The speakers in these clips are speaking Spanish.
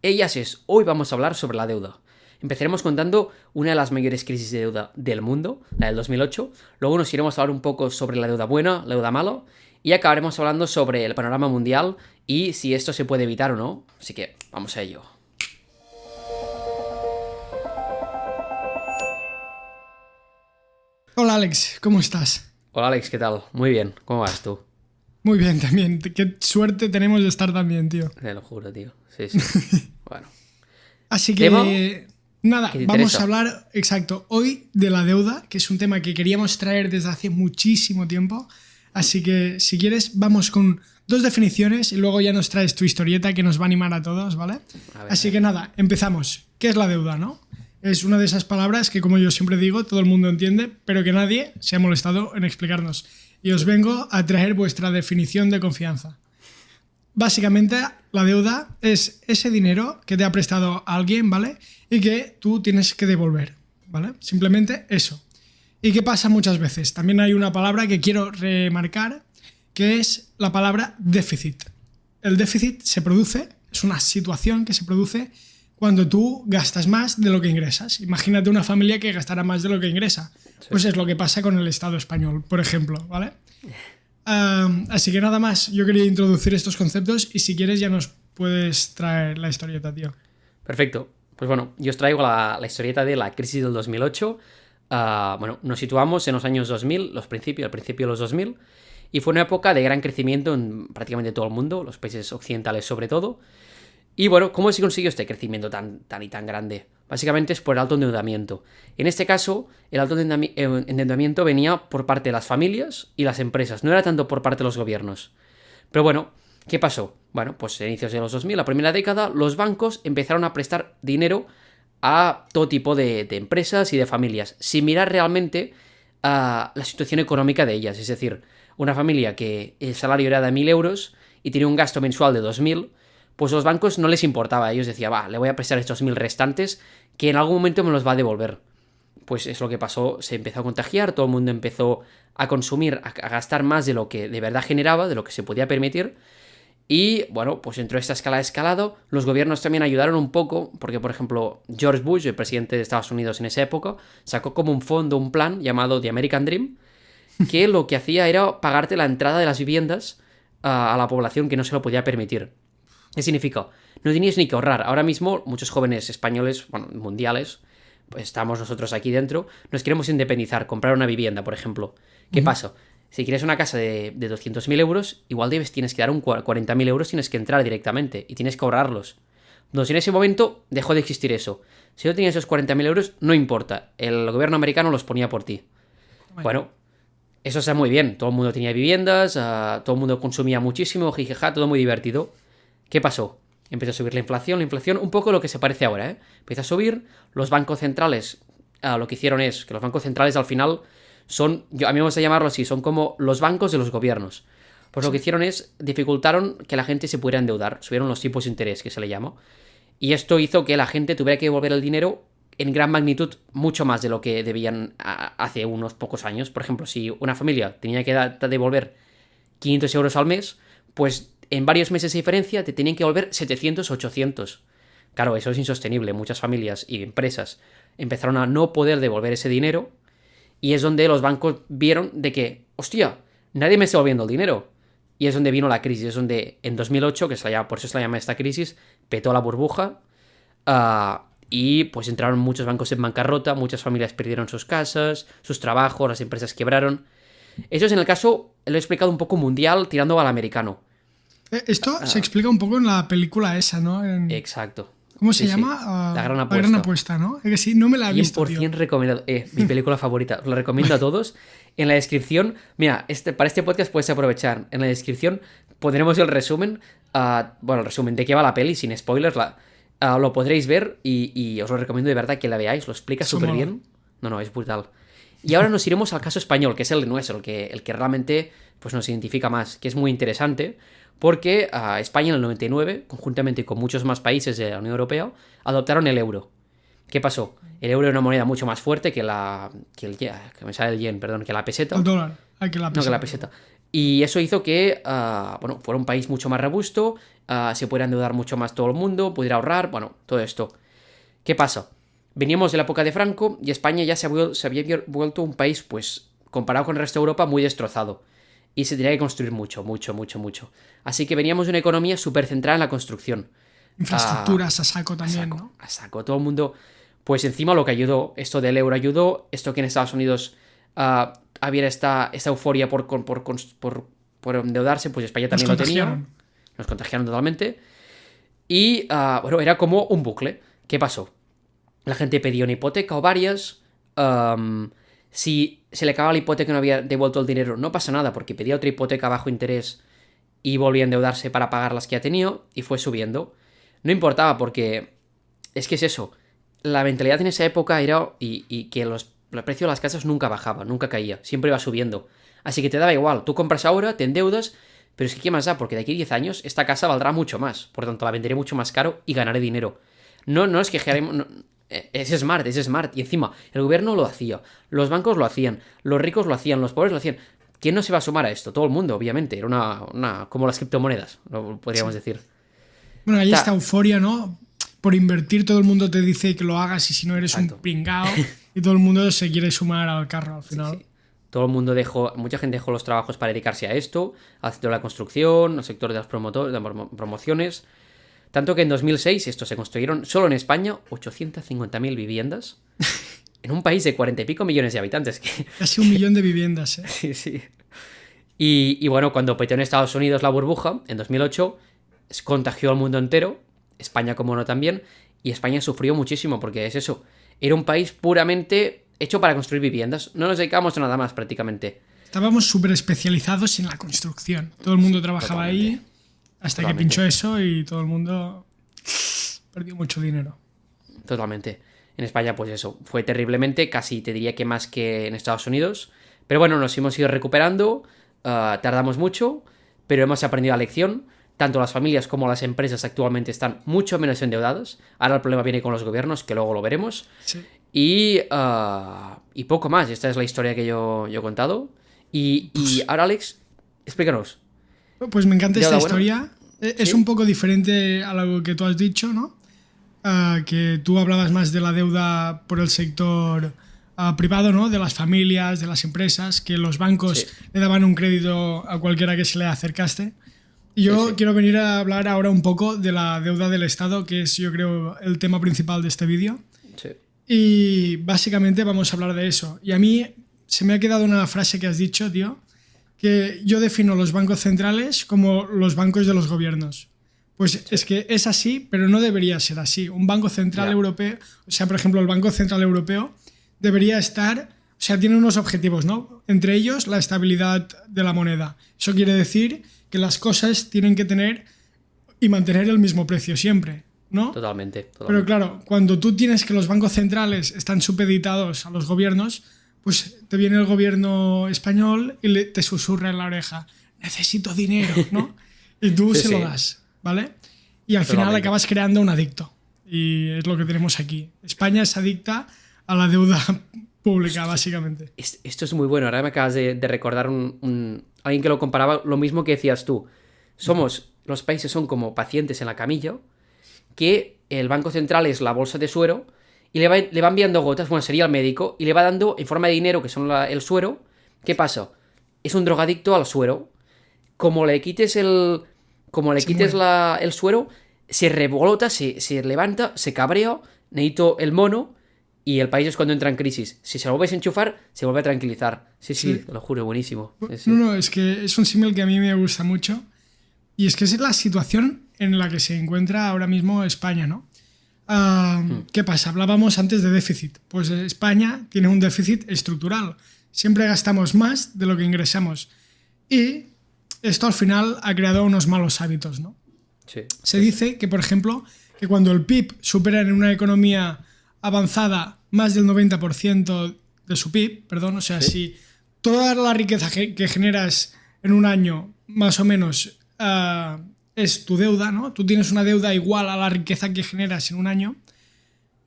Ellas es, hoy vamos a hablar sobre la deuda. Empezaremos contando una de las mayores crisis de deuda del mundo, la del 2008. Luego nos iremos a hablar un poco sobre la deuda buena, la deuda mala. Y acabaremos hablando sobre el panorama mundial y si esto se puede evitar o no. Así que vamos a ello. Hola Alex, ¿cómo estás? Hola Alex, ¿qué tal? Muy bien, ¿cómo vas tú? Muy bien también, qué suerte tenemos de estar también, tío. Te lo juro, tío. Sí, sí. Bueno. Así ¿Tema? que, nada, ¿Qué te vamos interesa? a hablar, exacto, hoy de la deuda, que es un tema que queríamos traer desde hace muchísimo tiempo. Así que, si quieres, vamos con dos definiciones y luego ya nos traes tu historieta que nos va a animar a todos, ¿vale? A ver, Así que nada, empezamos. ¿Qué es la deuda, no? Es una de esas palabras que, como yo siempre digo, todo el mundo entiende, pero que nadie se ha molestado en explicarnos. Y os vengo a traer vuestra definición de confianza. Básicamente, la deuda es ese dinero que te ha prestado alguien, ¿vale? Y que tú tienes que devolver, ¿vale? Simplemente eso. ¿Y qué pasa muchas veces? También hay una palabra que quiero remarcar, que es la palabra déficit. El déficit se produce, es una situación que se produce cuando tú gastas más de lo que ingresas. Imagínate una familia que gastará más de lo que ingresa. Pues es lo que pasa con el Estado español, por ejemplo, ¿vale? Así que nada más, yo quería introducir estos conceptos y si quieres ya nos puedes traer la historieta, tío. Perfecto. Pues bueno, yo os traigo la historieta de la crisis del 2008. Bueno, nos situamos en los años 2000, el principio de los 2000, y fue una época de gran crecimiento en prácticamente todo el mundo, los países occidentales sobre todo. Y bueno, ¿cómo se consiguió este crecimiento tan grande? Básicamente es por el alto endeudamiento. En este caso, el alto endeudamiento venía por parte de las familias y las empresas, no era tanto por parte de los gobiernos. Pero bueno, ¿qué pasó? Bueno, pues a inicios de los 2000, la primera década, los bancos empezaron a prestar dinero a todo tipo de empresas y de familias, sin mirar realmente a la situación económica de ellas. Es decir, una familia que el salario era de 1.000 euros y tenía un gasto mensual de 2.000, pues los bancos no les importaba. Ellos decían, va, le voy a prestar estos 1.000 restantes que en algún momento me los va a devolver. Pues es lo que pasó, se empezó a contagiar, todo el mundo empezó a consumir, a gastar más de lo que de verdad generaba, de lo que se podía permitir. Y bueno, pues entró esta escala de escalado. Los gobiernos también ayudaron un poco, porque por ejemplo George Bush, el presidente de Estados Unidos en esa época, sacó como un fondo, un plan llamado The American Dream, que lo que hacía era pagarte la entrada de las viviendas a la población que no se lo podía permitir. ¿Qué significa? No tenías ni que ahorrar. Ahora mismo muchos jóvenes españoles, bueno, mundiales, pues estamos nosotros aquí dentro, nos queremos independizar, comprar una vivienda, por ejemplo. ¿Qué pasa? Si quieres una casa de 200.000 euros, igual tienes que dar 40.000 euros, tienes que entrar directamente y tienes que ahorrarlos. Entonces en ese momento dejó de existir eso. Si no tenías esos 40.000 euros, no importa. El gobierno americano los ponía por ti. Bueno, eso está muy bien. Todo el mundo tenía viviendas, todo el mundo consumía muchísimo, jijeja, todo muy divertido. ¿Qué pasó? Empezó a subir la inflación, un poco lo que se parece ahora, ¿eh? Empieza a subir, los bancos centrales, lo que hicieron es que los bancos centrales al final son, a mí me gusta llamarlo así, son como los bancos de los gobiernos. Pues lo que hicieron es, dificultaron que la gente se pudiera endeudar, subieron los tipos de interés, que se le llama, y esto hizo que la gente tuviera que devolver el dinero en gran magnitud, mucho más de lo que debían hace unos pocos años. Por ejemplo, si una familia tenía que devolver 500 euros al mes, pues en varios meses de diferencia te tenían que devolver 700, 800. Claro, eso es insostenible. Muchas familias y empresas empezaron a no poder devolver ese dinero y es donde los bancos vieron de que, hostia, nadie me está devolviendo el dinero. Y es donde vino la crisis, es donde en 2008, por eso se la llama esta crisis, petó la burbuja y pues entraron muchos bancos en bancarrota, muchas familias perdieron sus casas, sus trabajos, las empresas quebraron. Eso es en el caso, lo he explicado un poco mundial, tirando al americano. Esto se explica un poco en la película esa, ¿no? Exacto. ¿Cómo se Sí, sí. llama? La gran La apuesta. gran apuesta, ¿no? Es que sí, no me la he visto, 100% tío. recomendado. Mi película favorita. Os la recomiendo a todos. En la descripción, mira, para este podcast puedes aprovechar. En la descripción pondremos el resumen. Bueno, el resumen de qué va la peli, sin spoilers. Lo podréis ver y os lo recomiendo de verdad que la veáis. Lo explica Eso súper mola. bien. No, es brutal. Y ahora nos iremos al caso español, que es el nuestro, el que realmente pues, nos identifica más, que es muy interesante, porque España en el 99, conjuntamente con muchos más países de la Unión Europea, adoptaron el euro. ¿Qué pasó? El euro era una moneda mucho más fuerte que la peseta. El dólar. Que la No, que la peseta. peseta. Y eso hizo que, bueno, fuera un país mucho más robusto, se pudiera endeudar mucho más todo el mundo, pudiera ahorrar, bueno, todo esto. ¿Qué pasa? Veníamos de la época de Franco y España ya se había vuelto un país, pues, comparado con el resto de Europa, muy destrozado. Y se tenía que construir mucho, mucho, mucho, mucho. Así que veníamos de una economía súper centrada en la construcción. Infraestructuras a saco también, ¿no? A saco. Todo el mundo, pues encima lo que ayudó, esto del euro ayudó, esto que en Estados Unidos había esta euforia por endeudarse, pues España también lo tenía. Nos contagiaron totalmente. Y, bueno, era como un bucle. ¿Qué pasó? La gente pedía una hipoteca o varias. Si se le acababa la hipoteca y no había devuelto el dinero, no pasa nada, porque pedía otra hipoteca bajo interés y volvía a endeudarse para pagar las que ya tenía y fue subiendo. No importaba porque es que es eso. La mentalidad en esa época era y que el precio de las casas nunca bajaba, nunca caía, siempre iba subiendo. Así que te daba igual, tú compras ahora, te endeudas, pero es que ¿qué más da? Porque de aquí a 10 años esta casa valdrá mucho más, por tanto la venderé mucho más caro y ganaré dinero. No es que es smart, es smart. Y encima, el gobierno lo hacía, los bancos lo hacían, los ricos lo hacían, los pobres lo hacían. ¿Quién no se va a sumar a esto? Todo el mundo, obviamente. Era como las criptomonedas, podríamos decir. Bueno, hay esta euforia, ¿no? Por invertir, todo el mundo te dice que lo hagas y si no eres un pringao y todo el mundo se quiere sumar al carro al final. Sí. Todo el mundo mucha gente dejó los trabajos para dedicarse a esto, al sector de la construcción, al sector de las promociones. Tanto que en 2006 esto se construyeron solo en España 850.000 viviendas en un país de 40 y pico millones de habitantes. Casi 1 millón de viviendas, ¿eh? Sí, sí. Y bueno, cuando petó en Estados Unidos la burbuja, en 2008, contagió al mundo entero, España como no también, y España sufrió muchísimo porque es eso, era un país puramente hecho para construir viviendas, no nos dedicábamos a nada más prácticamente. Estábamos súper especializados en la construcción, todo el mundo trabajaba ahí hasta que pinchó eso y todo el mundo perdió mucho dinero. Totalmente. En España pues eso, fue terriblemente, casi te diría que más que en Estados Unidos, pero bueno, nos hemos ido recuperando, tardamos mucho, pero hemos aprendido la lección. Tanto las familias como las empresas actualmente están mucho menos endeudadas. Ahora el problema viene con los gobiernos, que luego lo veremos. Sí. Y poco más. Esta es la historia que yo he contado. Y ahora, Alex, explícanos. Pues me encanta esta historia. Es un poco diferente a lo que tú has dicho, ¿no? Que tú hablabas más de la deuda por el sector privado, ¿no? De las familias, de las empresas, que los bancos le daban un crédito a cualquiera que se le acercaste. Y yo quiero venir a hablar ahora un poco de la deuda del Estado, que es, yo creo, el tema principal de este vídeo. Sí. Y básicamente vamos a hablar de eso. Y a mí se me ha quedado una frase que has dicho, tío, que yo defino los bancos centrales como los bancos de los gobiernos. Pues es que es así, pero no debería ser así. Un banco central europeo, o sea, por ejemplo, el Banco Central Europeo debería estar, o sea, tiene unos objetivos, ¿no? Entre ellos, la estabilidad de la moneda. Eso quiere decir que las cosas tienen que tener y mantener el mismo precio siempre, ¿no? Totalmente. Pero claro, cuando tú tienes que los bancos centrales están supeditados a los gobiernos, pues te viene el gobierno español y te susurra en la oreja, necesito dinero, ¿no? Y tú se lo das, ¿vale? Y al final acabas creando un adicto. Y es lo que tenemos aquí. España es adicta a la deuda pública, básicamente. Esto es muy bueno. Ahora me acabas de recordar alguien que lo comparaba, lo mismo que decías tú. Los países son como pacientes en la camilla, que el Banco Central es la bolsa de suero, y le va enviando gotas, bueno, sería el médico, y le va dando en forma de dinero, que son el suero. ¿Qué pasa? Es un drogadicto al suero. Como le quites el suero, se revolota, se levanta, se cabrea, necesito el mono, y el país es cuando entra en crisis. Si se lo vuelves a enchufar, se vuelve a tranquilizar. Sí, te lo juro, buenísimo. Sí. No, es que es un símil que a mí me gusta mucho. Y es que es la situación en la que se encuentra ahora mismo España, ¿no? ¿Qué pasa? Hablábamos antes de déficit. Pues España tiene un déficit estructural. Siempre gastamos más de lo que ingresamos. Y esto al final ha creado unos malos hábitos, ¿no? Sí. Se dice que, por ejemplo, que cuando el PIB supera en una economía avanzada más del 90% de su PIB, o sea, si toda la riqueza que generas en un año, más o menos, es tu deuda, ¿no? Tú tienes una deuda igual a la riqueza que generas en un año,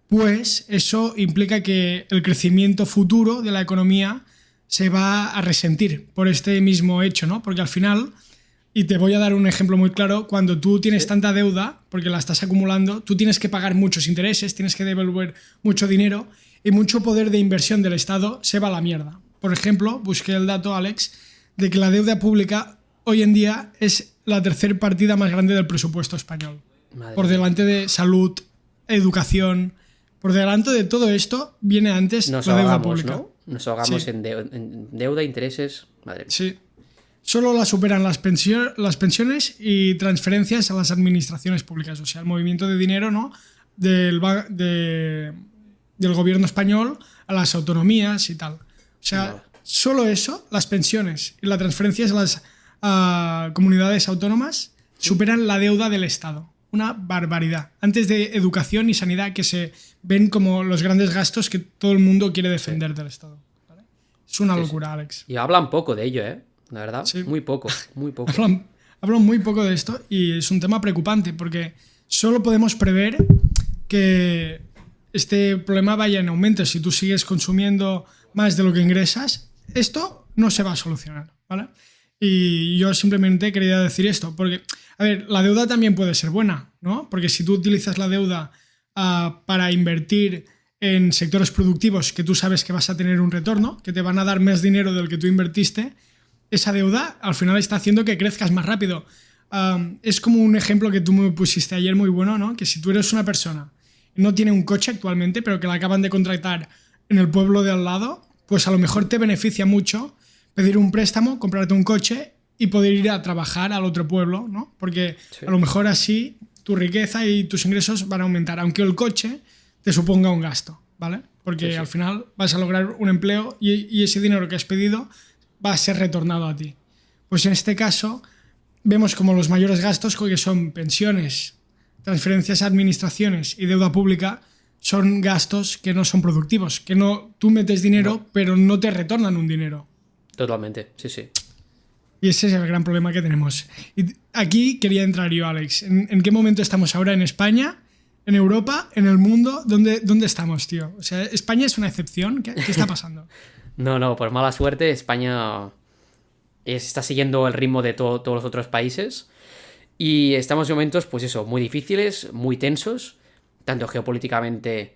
pues eso implica que el crecimiento futuro de la economía se va a resentir por este mismo hecho, ¿no? Porque al final, y te voy a dar un ejemplo muy claro, cuando tú tienes tanta deuda, porque la estás acumulando, tú tienes que pagar muchos intereses, tienes que devolver mucho dinero y mucho poder de inversión del Estado se va a la mierda. Por ejemplo, busqué el dato, Alex, de que la deuda pública hoy en día es la tercera partida más grande del presupuesto español. Madre Por mía. delante de salud, educación, por delante de todo esto viene antes Nos la deuda ahogamos, pública. ¿no? Nos ahogamos Sí. en deuda, intereses. Madre mía. Sí. Solo la superan las pensiones y transferencias a las administraciones públicas, o sea, el movimiento de dinero, ¿no? Del gobierno español a las autonomías y tal. O sea, Vale. solo eso, las pensiones y las transferencias a las comunidades autónomas superan la deuda del Estado. Una barbaridad. Antes de educación y sanidad, que se ven como los grandes gastos que todo el mundo quiere defender del Estado. ¿Vale? Es una locura, Alex. Y hablan poco de ello, ¿eh? La verdad, Sí. muy poco, muy poco. Hablan muy poco de esto y es un tema preocupante porque solo podemos prever que este problema vaya en aumento. Si tú sigues consumiendo más de lo que ingresas, esto no se va a solucionar, ¿vale? Y yo simplemente quería decir esto, porque, a ver, la deuda también puede ser buena, ¿no? Porque si tú utilizas la deuda para invertir en sectores productivos que tú sabes que vas a tener un retorno, que te van a dar más dinero del que tú invertiste, esa deuda al final está haciendo que crezcas más rápido. Es como un ejemplo que tú me pusiste ayer muy bueno, ¿no? Que si tú eres una persona y no tiene un coche actualmente, pero que la acaban de contratar en el pueblo de al lado, pues a lo mejor te beneficia mucho pedir un préstamo, comprarte un coche y poder ir a trabajar al otro pueblo, ¿no? Porque Sí. a lo mejor así tu riqueza y tus ingresos van a aumentar, aunque el coche te suponga un gasto, ¿vale? Porque Sí, sí. al final vas a lograr un empleo y ese dinero que has pedido va a ser retornado a ti. Pues en este caso vemos como los mayores gastos, que son pensiones, transferencias a administraciones y deuda pública, son gastos que no son productivos, que no tú metes dinero pero no te retornan un dinero. Totalmente, sí, sí. Y ese es el gran problema que tenemos. Y aquí quería entrar yo, Alex. ¿En qué momento estamos ahora? ¿En España? ¿En Europa? ¿En el mundo? ¿Dónde estamos, tío? O sea, ¿España es una excepción? ¿Qué está pasando? No, por mala suerte, España está siguiendo el ritmo de todos los otros países. Y estamos en momentos, pues eso, muy difíciles, muy tensos, tanto geopolíticamente,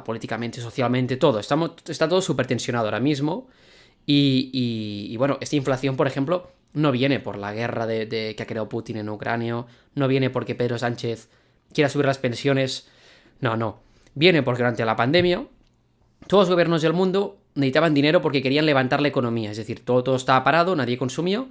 políticamente, socialmente, todo. Está todo súper tensionado ahora mismo. Y bueno, esta inflación, por ejemplo, no viene por la guerra que ha creado Putin en Ucrania, no viene porque Pedro Sánchez quiera subir las pensiones, no. Viene porque durante la pandemia todos los gobiernos del mundo necesitaban dinero porque querían levantar la economía, es decir, todo estaba parado, nadie consumía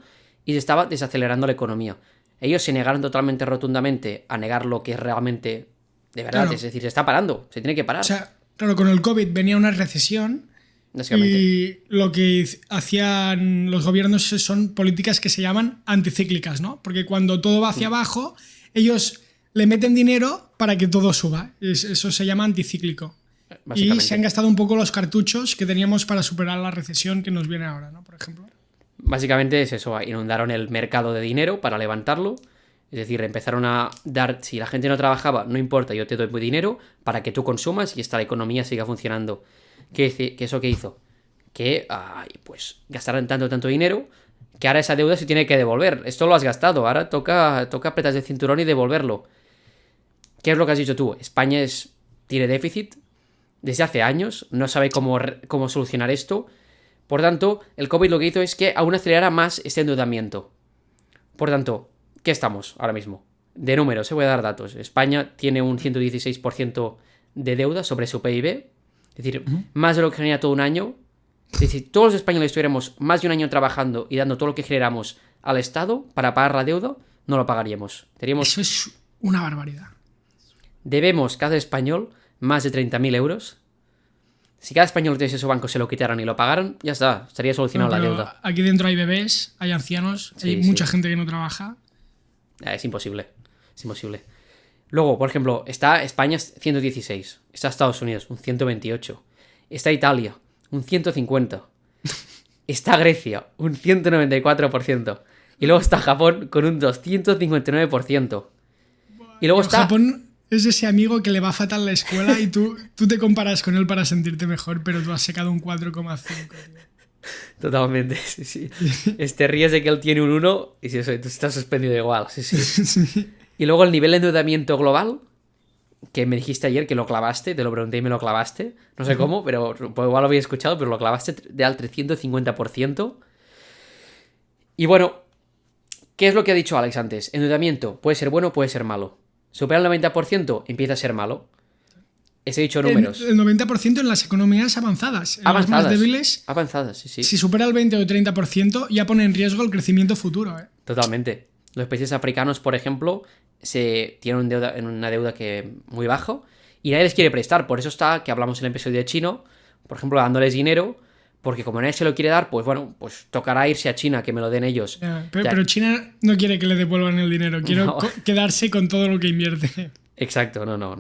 y se estaba desacelerando la economía. Ellos se negaron totalmente rotundamente a negar lo que es realmente de verdad, Claro. es decir, se está parando, se tiene que parar, O sea, claro, con el COVID venía una recesión básicamente. y lo que hacían los gobiernos son políticas que se llaman anticíclicas, ¿no? Porque cuando todo va hacia abajo, ellos le meten dinero para que todo suba. Eso se llama anticíclico. Y Básicamente. se han gastado un poco los cartuchos que teníamos para superar la recesión que nos viene ahora, ¿no? Por ejemplo. Básicamente es eso, inundaron el mercado de dinero para levantarlo, es decir, empezaron a dar, si la gente no trabajaba, no importa, yo te doy dinero para que tú consumas y esta economía siga funcionando. ¿Qué eso qué hizo? Que pues gastaron tanto dinero que ahora esa deuda se tiene que devolver. Esto lo has gastado, ahora toca apretar el cinturón y devolverlo. ¿Qué es lo que has dicho tú? España tiene déficit desde hace años, no sabe cómo solucionar esto. Por tanto, el COVID lo que hizo es que aún acelerara más este endeudamiento. Por tanto, ¿qué estamos ahora mismo? De números, voy a dar datos. España tiene un 116% de deuda sobre su PIB, es decir, más de lo que genera todo un año. Es decir, todos los españoles estuviéramos más de un año trabajando y dando todo lo que generamos al Estado para pagar la deuda, no lo pagaríamos. Eso es una barbaridad. Debemos cada español más de 30.000 euros. Si cada español de ese banco se lo quitaran y lo pagaran, ya está, estaría solucionada la Pero deuda. aquí dentro hay bebés, hay ancianos, Sí, hay sí. mucha gente que no trabaja. Es imposible. Es imposible. Luego, por ejemplo, está España 116. Está Estados Unidos, un 128. Está Italia, un 150. Está Grecia, un 194%. Y luego está Japón con un 259%. Y luego está... Japón es ese amigo que le va fatal la escuela y tú te comparas con él para sentirte mejor, pero tú has sacado un 4,5. tío. Totalmente, sí, sí. Te ríes de que él tiene un 1 y si eso, tú estás suspendido igual, sí, sí. Sí. Y luego el nivel de endeudamiento global, que me dijiste ayer que lo clavaste, te lo pregunté y me lo clavaste. No sé cómo, pero pues igual lo había escuchado, pero lo clavaste de al 350%. Y bueno, ¿qué es lo que ha dicho Alex antes? Endeudamiento puede ser bueno, puede ser malo. Supera el 90%, empieza a ser malo. Ese he dicho números. El 90% en las economías avanzadas. En las más débiles, Avanzadas, sí, sí. si supera el 20 o 30%, ya pone en riesgo el crecimiento futuro. Totalmente. Los países africanos, por ejemplo, tienen una deuda que muy baja y nadie les quiere prestar. Por eso está que hablamos en el episodio de Chino, por ejemplo, dándoles dinero, porque como nadie se lo quiere dar, pues bueno, pues tocará irse a China, que me lo den ellos. Pero China no quiere que le devuelvan el dinero, quiere quedarse con todo lo que invierte. Exacto, no.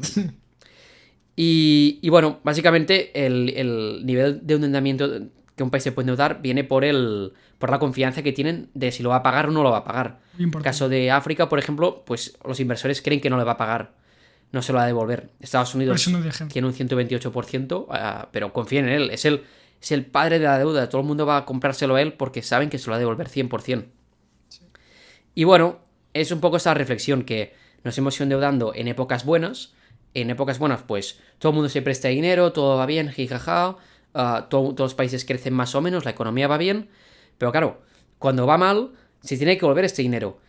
Y bueno, básicamente el nivel de endeudamiento que un país se puede endeudar viene por la confianza que tienen de si lo va a pagar o no lo va a pagar. En el caso de África, por ejemplo, pues los inversores creen que no le va a pagar, no se lo va a devolver. Estados Unidos tiene un 128%, pero confíen en él, es el padre de la deuda, todo el mundo va a comprárselo a él porque saben que se lo va a devolver 100%. Sí. Y bueno, es un poco esta reflexión que nos hemos ido endeudando en épocas buenas. En épocas buenas, pues todo el mundo se presta dinero, todo va bien, jijaja, todos los países crecen más o menos, la economía va bien, pero claro, cuando va mal, se tiene que volver este dinero.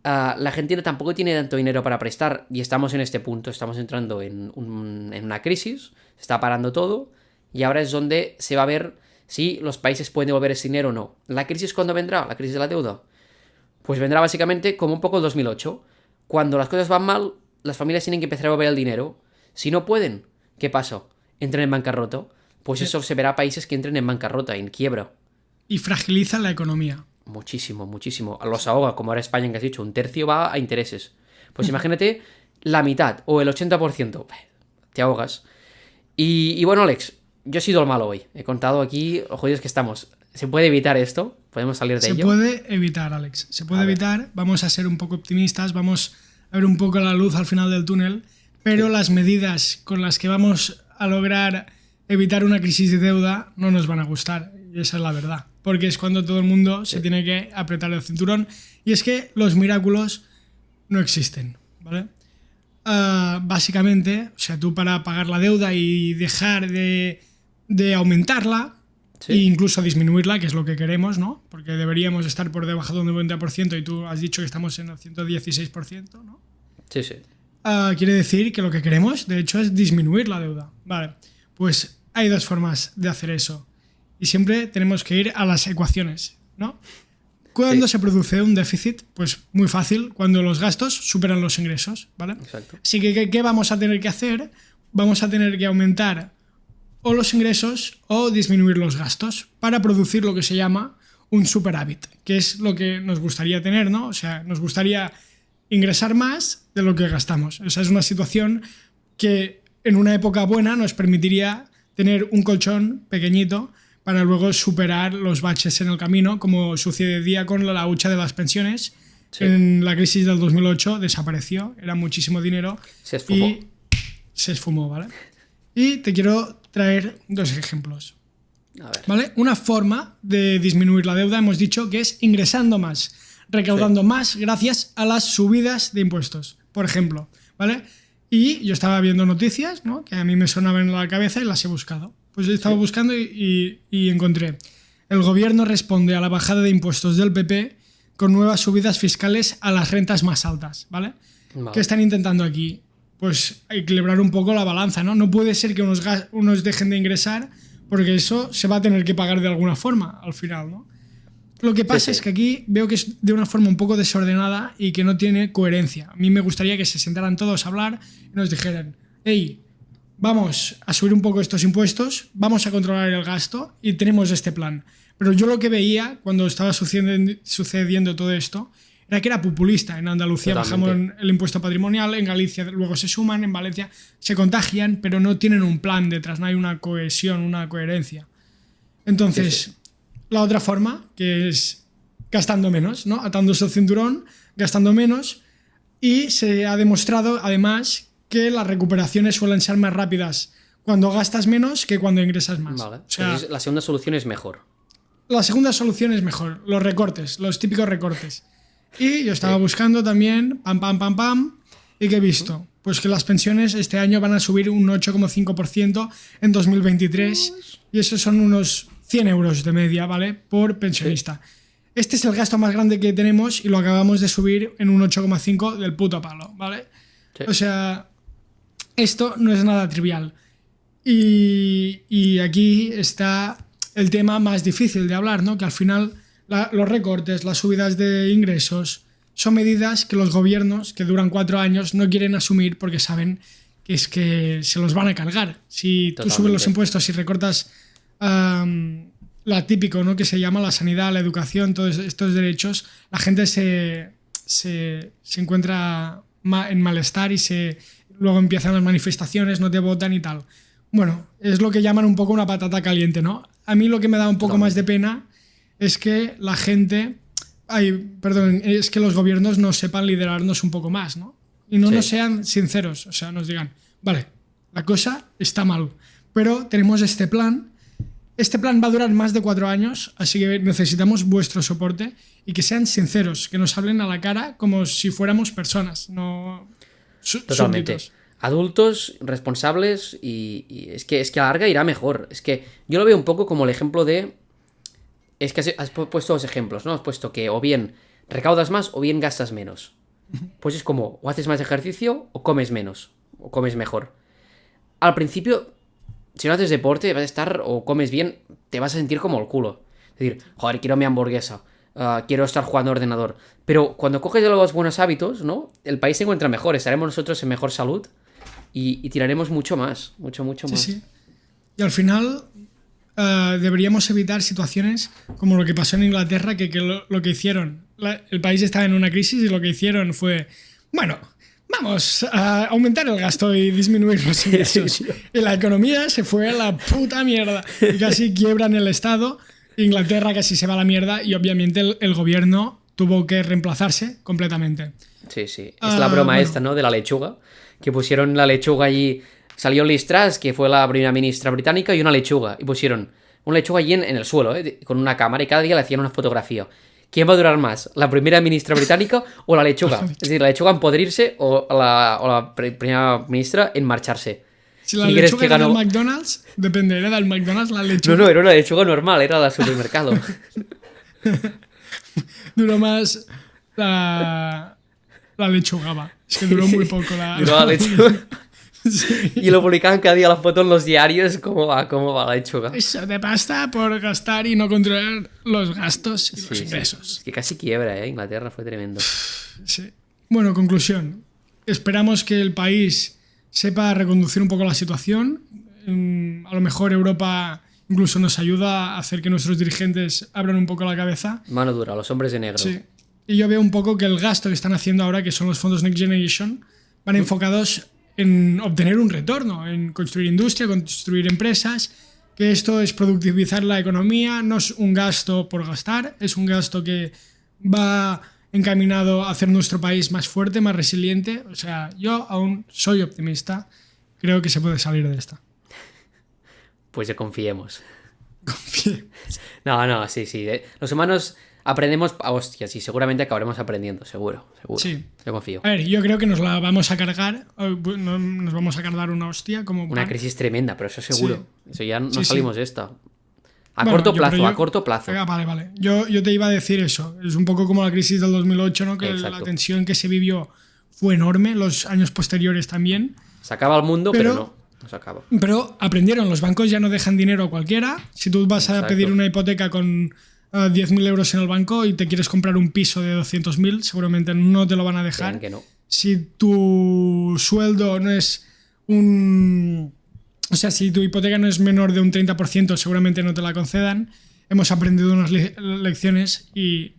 La Argentina tampoco tiene tanto dinero para prestar y estamos en este punto, estamos entrando en una crisis, se está parando todo y ahora es donde se va a ver si los países pueden devolver ese dinero o no. ¿La crisis cuándo vendrá? ¿La crisis de la deuda? Pues vendrá básicamente como un poco el 2008, cuando las cosas van mal. Las familias tienen que empezar a devolver el dinero. Si no pueden, ¿qué pasa? Entran en bancarrota. Pues eso se verá a países que entren en bancarrota, en quiebra. Y fragiliza la economía. Muchísimo, muchísimo. Los ahoga, como ahora España, que has dicho, un tercio va a intereses. Pues imagínate la mitad o el 80%. Te ahogas. Y bueno, Alex, yo he sido el malo hoy. He contado aquí los jodidos que estamos. ¿Se puede evitar esto? ¿Podemos salir de ello? Se puede evitar, Alex. Se puede evitar. Vamos a ser un poco optimistas. Vamos a ver un poco la luz al final del túnel. Pero las medidas con las que vamos a lograr evitar una crisis de deuda no nos van a gustar. Y esa es la verdad. Porque es cuando todo el mundo se tiene que apretar el cinturón. Y es que los milagros no existen, ¿vale? Básicamente, o sea, tú para pagar la deuda y dejar de aumentarla e incluso disminuirla, que es lo que queremos, ¿no? Porque deberíamos estar por debajo de un 90% y tú has dicho que estamos en el 116%, ¿no? Sí, sí. Quiere decir que lo que queremos, de hecho, es disminuir la deuda. Vale, pues hay dos formas de hacer eso. Y siempre tenemos que ir a las ecuaciones, ¿no? ¿Cuándo se produce un déficit? Pues muy fácil, cuando los gastos superan los ingresos, ¿vale? Exacto. Así que, ¿qué vamos a tener que hacer? Vamos a tener que aumentar o los ingresos o disminuir los gastos para producir lo que se llama un superávit, que es lo que nos gustaría tener, ¿no? O sea, nos gustaría ingresar más de lo que gastamos. O sea, es una situación que en una época buena nos permitiría tener un colchón pequeñito para luego superar los baches en el camino, como sucedía con la hucha de las pensiones. Sí. En la crisis del 2008 desapareció, era muchísimo dinero se esfumó. Y se esfumó, ¿vale? Y te quiero traer dos ejemplos. A ver. ¿Vale? Una forma de disminuir la deuda hemos dicho que es ingresando más, recaudando más gracias a las subidas de impuestos, por ejemplo, ¿vale? Y yo estaba viendo noticias, ¿no?, que a mí me sonaban en la cabeza y las he buscado. Pues he estado buscando y encontré. El gobierno responde a la bajada de impuestos del PP con nuevas subidas fiscales a las rentas más altas, ¿vale? ¿Qué están intentando aquí? Pues equilibrar un poco la balanza, ¿no? No puede ser que unos dejen de ingresar porque eso se va a tener que pagar de alguna forma al final, ¿no? Lo que pasa es que aquí veo que es de una forma un poco desordenada y que no tiene coherencia. A mí me gustaría que se sentaran todos a hablar y nos dijeran: hey, vamos a subir un poco estos impuestos, vamos a controlar el gasto y tenemos este plan. Pero yo lo que veía cuando estaba sucediendo todo esto era que era populista. En Andalucía bajamos el impuesto patrimonial, en Galicia luego se suman, en Valencia se contagian, pero no tienen un plan detrás, no hay una cohesión, una coherencia. Entonces, la otra forma, que es gastando menos, ¿no? Atándose el cinturón, gastando menos, y se ha demostrado además que las recuperaciones suelen ser más rápidas cuando gastas menos que cuando ingresas más. Vale. O sea, la segunda solución es mejor. la segunda solución es mejor, los recortes, los típicos recortes. Y yo estaba buscando también, pam, ¿y qué he visto? Pues que las pensiones este año van a subir un 8,5% en 2023 y esos son unos 100 euros de media, ¿vale? Por pensionista. Este es el gasto más grande que tenemos y lo acabamos de subir en un 8,5 del puto palo, ¿vale? Sí. O sea, esto no es nada trivial. Y aquí está el tema más difícil de hablar, ¿no? Que al final los recortes, las subidas de ingresos son medidas que los gobiernos, que duran 4 años, no quieren asumir porque saben que es que se los van a cargar. Si tú subes los impuestos y recortas la típico, ¿no? Que se llama la sanidad, la educación, todos estos derechos, la gente se encuentra en malestar y luego empiezan las manifestaciones, no te votan y tal. Bueno, es lo que llaman un poco una patata caliente, ¿no? A mí lo que me da un poco más de pena es que la gente... es que los gobiernos no sepan liderarnos un poco más, ¿no? Y no nos sean sinceros, o sea, nos digan, vale, la cosa está mal, pero tenemos este plan va a durar más de 4 años, así que necesitamos vuestro soporte y que sean sinceros, que nos hablen a la cara como si fuéramos personas, no Totalmente. Súbditos. Adultos, responsables y es que a la larga irá mejor. Es que yo lo veo un poco como el ejemplo de... Es que has puesto 2 ejemplos, ¿no? Has puesto que o bien recaudas más o bien gastas menos. Pues es como, o haces más ejercicio o comes menos, o comes mejor. Al principio, si no haces deporte, vas a estar, o comes bien, te vas a sentir como el culo. Es decir, joder, quiero mi hamburguesa, quiero estar jugando a ordenador. Pero cuando coges los buenos hábitos, ¿no? El país se encuentra mejor, estaremos nosotros en mejor salud y tiraremos mucho más, mucho más. Sí. Y al final... deberíamos evitar situaciones como lo que pasó en Inglaterra, que lo que hicieron, el país estaba en una crisis y lo que hicieron fue, bueno, vamos a aumentar el gasto y disminuir los ingresos. Y la economía se fue a la puta mierda y casi quiebran el Estado. Inglaterra casi se va a la mierda y obviamente el gobierno tuvo que reemplazarse completamente. Sí. Es la broma esta, ¿no? De la lechuga, que pusieron la lechuga allí. Salió Liz Truss, que fue la primera ministra británica, y una lechuga. Y pusieron una lechuga allí en el suelo, con una cámara, y cada día le hacían una fotografía. ¿Quién va a durar más? ¿La primera ministra británica o la lechuga? Es decir, la lechuga en podrirse o la primera ministra en marcharse. Si la lechuga era del McDonald's, depende, ¿era del McDonald's la lechuga? No, era una lechuga normal, era la del supermercado. Duró más la lechuga, va. Es que duró muy poco Duró la lechuga. Sí. Y lo publicaban cada día la foto en los diarios, cómo va la lechuga. Eso de pasta por gastar y no controlar los gastos y los ingresos. Es que casi quiebra, Inglaterra fue tremendo. Sí. Bueno, conclusión. Esperamos que el país sepa reconducir un poco la situación. A lo mejor Europa incluso nos ayuda a hacer que nuestros dirigentes abran un poco la cabeza. Mano dura, los hombres de negro. Sí. Y yo veo un poco que el gasto que están haciendo ahora, que son los fondos Next Generation, van enfocados en obtener un retorno, en construir industria, construir empresas, que esto es productivizar la economía, no es un gasto por gastar, es un gasto que va encaminado a hacer nuestro país más fuerte, más resiliente. O sea, yo aún soy optimista, creo que se puede salir de esta. Pues confiemos. No, sí. Los humanos aprendemos a hostias y seguramente acabaremos aprendiendo, seguro. Sí. Yo confío. A ver, yo creo que nos la vamos a cargar, nos vamos a cargar una hostia como... Una crisis tremenda, pero eso seguro. Sí. Eso ya no salimos de esta. A corto plazo. Vale. Yo te iba a decir eso. Es un poco como la crisis del 2008, ¿no? Que la tensión que se vivió fue enorme, los años posteriores también. Se acaba el mundo, pero no se acaba. Pero aprendieron, los bancos ya no dejan dinero a cualquiera. Si tú vas a pedir una hipoteca con 10.000 euros en el banco y te quieres comprar un piso de 200.000, seguramente no te lo van a dejar. Que no. Si tu sueldo no es o sea, si tu hipoteca no es menor de un 30%, seguramente no te la concedan. Hemos aprendido unas lecciones y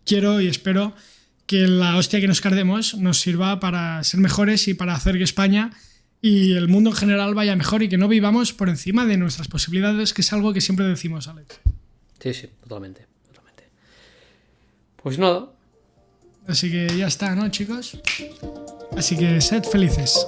quiero y espero que la hostia que nos carguemos nos sirva para ser mejores y para hacer que España y el mundo en general vaya mejor y que no vivamos por encima de nuestras posibilidades, que es algo que siempre decimos, Alex. Sí, totalmente. Pues nada. Así que ya está, ¿no, chicos? Así que sed felices.